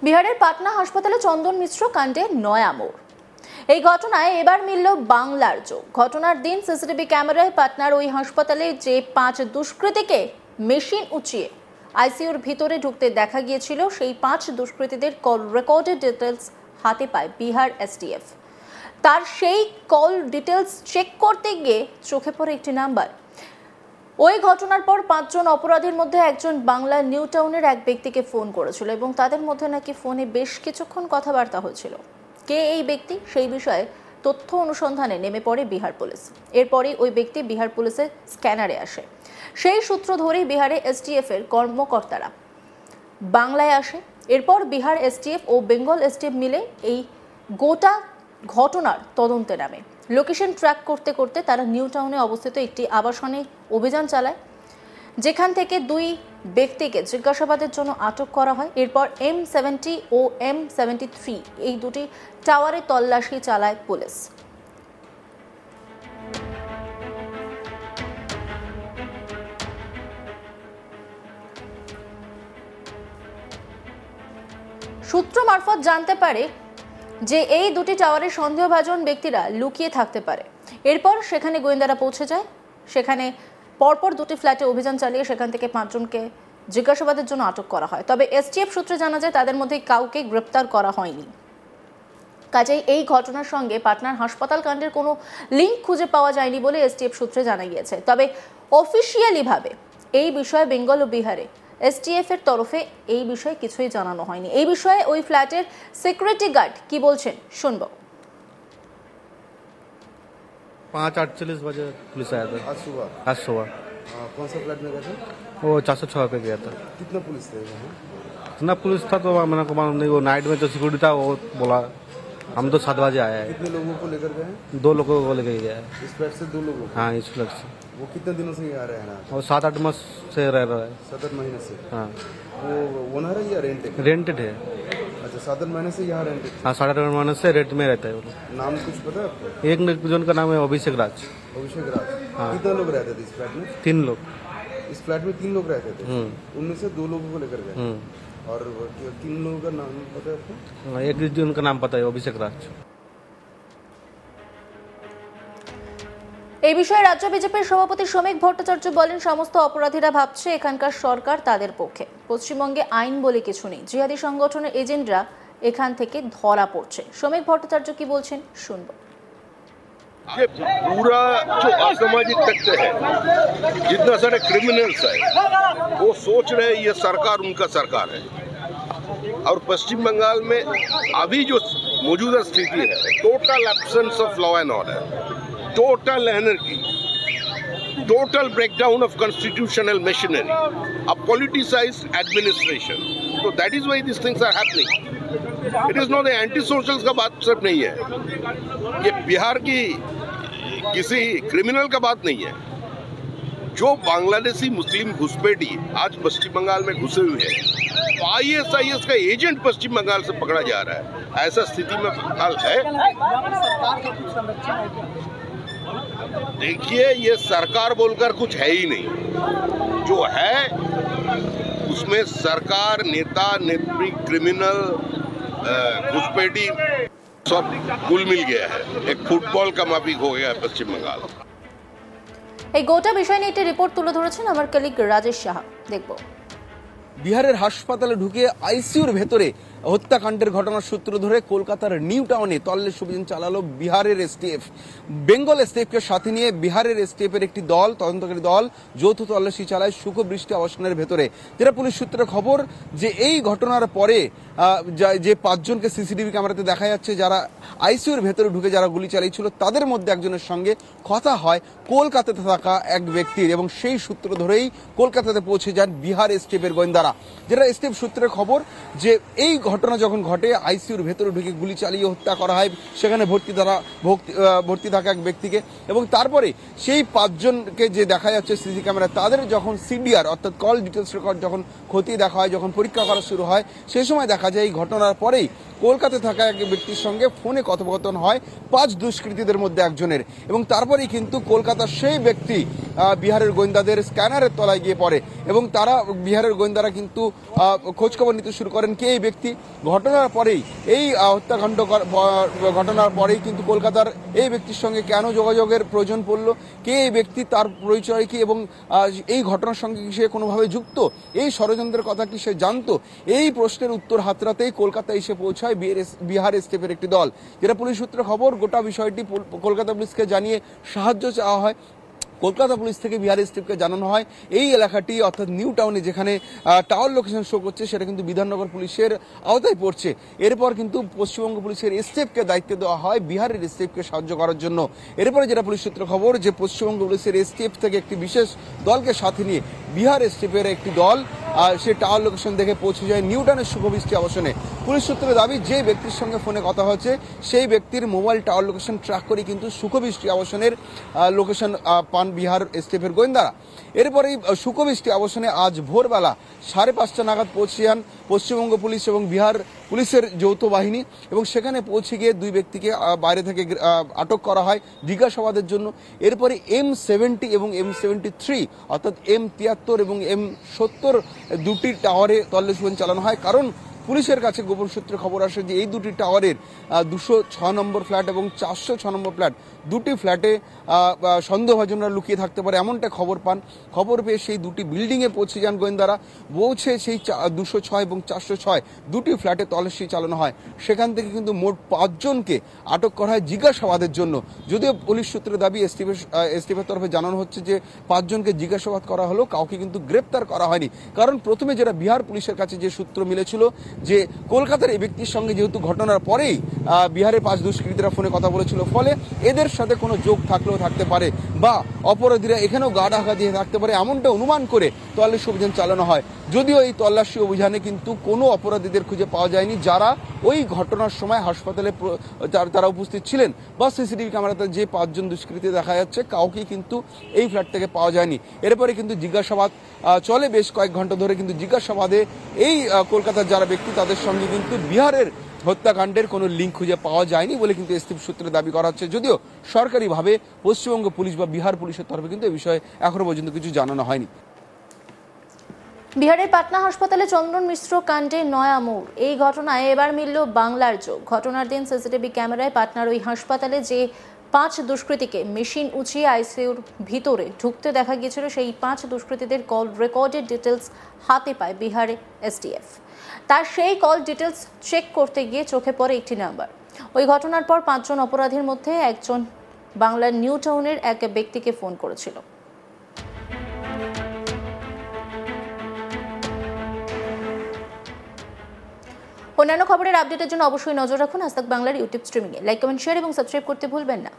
বিহারের পাটনা হাসপাতালে চন্দন মিশ্র কাণ্ডে নয়া মোড়। এই ঘটনায় এবার মিলল বাংলার চোখ। ঘটনার দিন সিসিটিভি ক্যামেরায় পাটনার ওই হাসপাতালে যে 5 দুষ্কৃতীকে মেশিন উঁচিয়ে আইসিইউর ভিতরে ঢুকতে দেখা গিয়েছিল, সেই 5 দুষ্কৃতীদের কল রেকর্ডেড ডিটেলস হাতে পায় বিহার এসটিএফ। তার সেই কল ডিটেলস চেক করতে গিয়ে চোখে পড়ে একটি নাম্বার। ওই ঘটনার পর 5 জন অপরাধীর মধ্যে একজন বাংলা নিউ টাউনের এক ব্যক্তিকে ফোন করেছিল এবং তাদের মধ্যে নাকি ফোনে বেশ কিছুক্ষণ কথাবার্তা হয়েছিল। কে এই ব্যক্তি সেই বিষয়ে তথ্য অনুসন্ধানে নেমে পড়ে বিহার পুলিশ। এরপরই ওই ব্যক্তি বিহার পুলিশের স্ক্যানারে আসে। সেই সূত্র ধরেই বিহারে এসটিএফ এর কর্মকর্তারা বাংলায় আসে। এরপর বিহার এসটিএফ ও বেঙ্গল এসটিএফ মিলে এই গোটা ঘটনার তদন্তে নামে। লোকেশন ট্র্যাক করতে করতে তারা নিউ টাউনে অবস্থিত একটি আবাসনে অভিযান চালায়, যেখান থেকে 2 ব্যক্তিকে জিজ্ঞাসাবাদের জন্য আটক করা হয়। এরপর M70 ও M73 এই দুটি টাওয়ারে তল্লাশি চালায় পুলিশ। সূত্র মারফত জানতে পারে যে এই দুটি টাওয়ারে সন্দেহভাজন ব্যক্তিরা লুকিয়ে থাকতে পারে। এরপর সেখানে গোয়েন্দারা পৌঁছে যায়। সেখানে পরপর 2টি ফ্ল্যাটে অভিযান চালিয়ে সেখান থেকে 5 জনকে জিজ্ঞাসাবাদের জন্য আটক করা হয়। তবে এসটিএফ সূত্রে জানা যায় তাদের মধ্যে কাউকে গ্রেপ্তার করা হয়নি। কাজেই এই ঘটনার সঙ্গে পাটনার হাসপাতাল কাণ্ডের কোনো লিঙ্ক খুঁজে পাওয়া যায়নি বলে এসটিএফ সূত্রে জানা গিয়েছে। তবে অফিসিয়ালি ভাবে এই বিষয়ে বেঙ্গল ও বিহারে এসটিএফ এর তরফে এই বিষয়ে কিছুই জানানো হয়নি। এই বিষয়ে ওই ফ্ল্যাটের সিকিউরিটি গার্ড কি বলছেন শুনবো। 5:48 बजे पुलिस आया था। आज सुबह कौन सा फ्लैट में गए थे? वो 406 पे गया था। कितना पुलिस थे वहाँ? इतना पुलिस था तो मैंने को मालूम नहीं। वो नाइट में जो सिक्योरिटी था वो बोला हम तो 7 बजे आए हैं। कितने लोगों को लेकर गए हैं? 2 लोगों को लेकर गया है। इस फ्लैट से 2 लोगों को? हाँ, इस फ्लैट से। वो कितने दिनों से आ रहे हैं? वो 7-8 मास से रह रहा है। 7-8 महीने से? हाँ। वो ओनर है या रेंटेड? रेंटेड है। अच्छा, 7-8 महीने से यहाँ रेंटेड? हाँ, 8.5 महीने से रेंट में रहता है वो। नाम कुछ पता है आपको? एक जन का नाम है अभिषेक राज। अभिषेक राज। हाँ। कितने लोग रहते थे इस फ्लैट में? 3 लोग। इस फ्लैट में 3 लोग रहते थे? उनमें से 2 लोगों को लेकर गए। और 3 लोगों का नाम पता है आपको? एक जन का नाम पता है अभिषेक राज। এই বিষয়ে রাজ্য বিজেপির সভাপতি শ্রমিক ভট্টাচার্য বলেন, সমস্ত অপরাধীরা ভাবছে এখানকার সরকার তাদের পক্ষে। পশ্চিমবঙ্গে আইন বলে কিছু নেই। জিহাদি সংগঠনের এজেন্টরা এখান থেকে ধরা পড়ছে। শ্রমিক ভট্টাচার্য কি বলছেন শুনবো। ये पूरा जो असामाजिक तत्व है, जितना सारे क्रिमिनल्स है, वो सोच रहे हैं ये सरकार उनका सरकार है। और पश्चिम बंगाल में अभी जो मौजूदा स्थिति है, total absence of law and order, total anarchy, total breakdown of constitutional machinery, a politicised administration. तो that is why this things are happening. It is not anti socials का बात सिर्फ नहीं है, ये बिहार की किसी क्रिमिनल का बात नहीं है। जो बांग्लादेशी मुस्लिम घुसपैठी आज पश्चिम बंगाल में घुसे हुए हैं, तो ISIS का एजेंट पश्चिम बंगाल से पकड़ा जा रहा है। ऐसा स्थिति में फिलहाल है। देखिए, ये सरकार बोलकर कुछ है ही नहीं। जो है उसमें सरकार, नेता, नेत्री, क्रिमिनल, घुसपैठी सब कुल मिल गया है। एक फुटबॉल का माफिक हो गया है पश्चिम बंगाल। এই গোটা বিষয় নিয়ে একটি রিপোর্ট তুলে ধরেছেন আমার কলিগ রাজেশ সাহা। দেখবো। বিহারের হাসপাতালে ঢুকে আইসিইউর ভেতরে হত্যাকাণ্ডের ঘটনার সূত্র ধরে কলকাতার নিউ টাউনে তল্লাশি অভিযান চালালো বিহারের এসটিএফ। বেঙ্গল এসটিএফকে সাথে নিয়ে বিহারের এসটিএফ এর একটি দল, তদন্তকারী দল, যৌথ তল্লাশি চালায় সুখবৃষ্টি আবাসনের ভেতরে। যেটা পুলিশ সূত্রে খবর যে এই ঘটনার পরে যে 5 জনকে সিসিটিভি ক্যামেরাতে দেখা যাচ্ছে যারা আইসিইউর ভেতরে ঢুকে যারা গুলি চালিয়েছিল, তাদের মধ্যে একজনের সঙ্গে কথা হয় কলকাতাতে থাকা এক ব্যক্তির, এবং সেই সূত্র ধরেই কলকাতাতে পৌঁছে যান বিহার এসটিএফ এর গোয়েন্দারা। যেটা এসটিএফ সূত্রের খবর যে এই ঘটনা যখন ঘটে আইসিইউর ভেতরে ঢুকে গুলি চালিয়ে হত্যা করা হয় সেখানে ভর্তি থাকা এক ব্যক্তিকে, এবং তারপরে সেই 5 জনকে যে দেখা যাচ্ছে সিসি ক্যামেরা, তাদের যখন সিডিআর অর্থাৎ কল ডিটেলস রেকর্ড যখন খতিয়ে দেখা হয়, যখন পরীক্ষা করা শুরু হয়, সেই সময় দেখা যায় এই ঘটনার পরেই কলকাতায় থাকা এক ব্যক্তির সঙ্গে ফোনে কথোপকথন হয় 5 দুষ্কৃতীদের মধ্যে একজনের, এবং তারপরেই কিন্তু কলকাতার সেই ব্যক্তি বিহারের গোয়েন্দাদের স্ক্যানারের তলায় গিয়ে পড়ে এবং তারা বিহারের গোয়েন্দারা কিন্তু খোঁজখবর নিতে শুরু করেন কে এই ব্যক্তি। ঘটনার পরেই এই হত্যাকাণ্ড ঘটনার পরেই কিন্তু কলকাতার এই ব্যক্তির সঙ্গে কেন যোগাযোগের প্রয়োজন পড়ল, কে এই ব্যক্তি, তার পরিচয় কি এবং এই ঘটনার সঙ্গে কি সে কোনোভাবে যুক্ত, এই ষড়যন্ত্রের কথা কি সে জানতো, এই প্রশ্নের উত্তর হাতড়াতেই কলকাতায় এসে পৌঁছায় বিহার এসটিএফের একটি দল। যেটা পুলিশ সূত্রে খবর, গোটা বিষয়টি কলকাতা পুলিশকে জানিয়ে সাহায্য চাওয়া হয়। কলকাতা পুলিশ থেকে বিহার এসটিএফকে জানানো হয় এই এলাকাটি অর্থাৎ নিউ টাউনে যেখানে টাওয়ার লোকেশন শো করছে সেটা কিন্তু বিধাননগর পুলিশের আওতায় পড়ছে। এরপর কিন্তু পশ্চিমবঙ্গ পুলিশের এসটিএফকে দায়িত্ব দেওয়া হয় বিহারের এসটিএফকে সাহায্য করার জন্য। এরপরে যেটা পুলিশ সূত্রে খবর যে পশ্চিমবঙ্গ পুলিশের এসটিএফ থেকে একটি বিশেষ দলকে সাথে নিয়ে বিহার এসটিএফের একটি দল সে টাওয়ার লোকেশন দেখে পৌঁছে যায় নিউ টাউনের শুভবৃষ্টি আবাসনে। পুলিশ সূত্রে দাবি যে ব্যক্তির সঙ্গে ফোনে কথা হচ্ছে সেই ব্যক্তির মোবাইল টাওয়ার লোকেশন ট্র্যাক করে কিন্তু সুখবৃষ্টি আবাসনের লোকেশন পান বিহার এসটিএফের গোয়েন্দারা। এরপরেই সুখবৃষ্টি আবাসনে আজ ভোরবেলা 5:30 নাগাদ পৌঁছে যান পশ্চিমবঙ্গ পুলিশ এবং বিহার পুলিশের যৌথ বাহিনী, এবং সেখানে পৌঁছে গিয়ে দুই ব্যক্তিকে বাইরে থেকে আটক করা হয় জিজ্ঞাসাবাদের জন্য। এরপরে M70 এবং M73 অর্থাৎ M73 এবং M70 দুটি টাওয়ারে তল্লাশি অভিযান চালানো হয়, কারণ পুলিশের কাছে গোপন সূত্রে খবর আসে যে এই দুটি টাওয়ারের 206 নম্বর ফ্ল্যাট এবং 406 নম্বর ফ্ল্যাট, দুটি ফ্ল্যাটে সন্দেহভাজনরা লুকিয়ে থাকতে পারে এমনটা খবর পান। খবর পেয়ে সেই দুটি বিল্ডিংয়ে পৌঁছে যান গোয়েন্দারা, পৌঁছে সেই 206 এবং 406 দুটি ফ্ল্যাটে তল্লাশি চালানো হয়। সেখান থেকে কিন্তু মোট 5 জনকে আটক করা হয় জিজ্ঞাসাবাদের জন্য। যদিও পুলিশ সূত্রে দাবি এসটিএফের তরফে জানানো হচ্ছে যে 5 জনকে জিজ্ঞাসাবাদ করা হলো, কাউকে কিন্তু গ্রেপ্তার করা হয়নি। কারণ প্রথমে যেটা বিহার পুলিশের কাছে যে সূত্র মিলেছিল যে কলকাতার এই ব্যক্তির সঙ্গে যেহেতু ঘটনার পরেই বিহারের 5 দুষ্কৃতীরা ফোনে কথা বলেছিল, ফলে এদের সাথে কোনো যোগ থাকলেও থাকতে পারে বা অপরাধীরা এখানেও গা ঢাকা দিয়ে থাকতে পারে এমনটা অনুমান করে তল্লাশি অভিযান চালানো হয়। যদিও এই তল্লাশি অভিযানে কিন্তু কোনো অপরাধীদের খুঁজে পাওয়া যায়নি যারা ওই ঘটনার সময় হাসপাতালে তারা উপস্থিত ছিলেন, বা সিসিটিভি ক্যামেরাতে যে 5 জন দুষ্কৃতী দেখা যাচ্ছে কাউকেই কিন্তু এই ফ্ল্যাট থেকে পাওয়া যায়নি। এরপরে কিন্তু জিজ্ঞাসাবাদ চলে বেশ কয়েক ঘন্টা ধরে, কিন্তু জিজ্ঞাসাবাদে এই কলকাতার যারা ব্যক্তি তাদের সঙ্গে কিন্তু বিহারের হত্যাকাণ্ডের কোনো লিঙ্ক খুঁজে পাওয়া যায়নি বলে কিন্তু এসটিএফ সূত্রে দাবি করা হচ্ছে। যদিও সরকারিভাবে পশ্চিমবঙ্গ পুলিশ বা বিহার পুলিশের তরফে কিন্তু এই বিষয়ে এখনো পর্যন্ত কিছু জানানো হয়নি। বিহারের পাটনা হাসপাতালে চন্দন মিশ্র কাণ্ডে নয়া মোড়। এই ঘটনায় এবার মিলল বাংলার চোখ। ঘটনার দিন সিসিটিভি ক্যামেরায় পাটনার ওই হাসপাতালে যে 5 দুষ্কৃতীকে মেশিন উঁচিয়ে আইসিইউর ভিতরে ঢুকতে দেখা গিয়েছিল, সেই 5 দুষ্কৃতীদের কল রেকর্ডেড ডিটেলস হাতে পায় বিহারে এসটিএফ। তার সেই কল ডিটেলস চেক করতে গিয়ে চোখে পড়ে একটি নাম্বার। ওই ঘটনার পর 5 জন অপরাধীর মধ্যে একজন বাংলার নিউ টাউনের এক ব্যক্তিকে ফোন করেছিল। অন্যান্য খবরের আপডেটের জন্য অবশ্যই নজর রাখুন আজ তাক বাংলার ইউটিউব স্ট্রিমিংয়ে। লাইক, কমেন্ট, শেয়ার এবং সাবস্ক্রাইব করতে ভুলবেন না।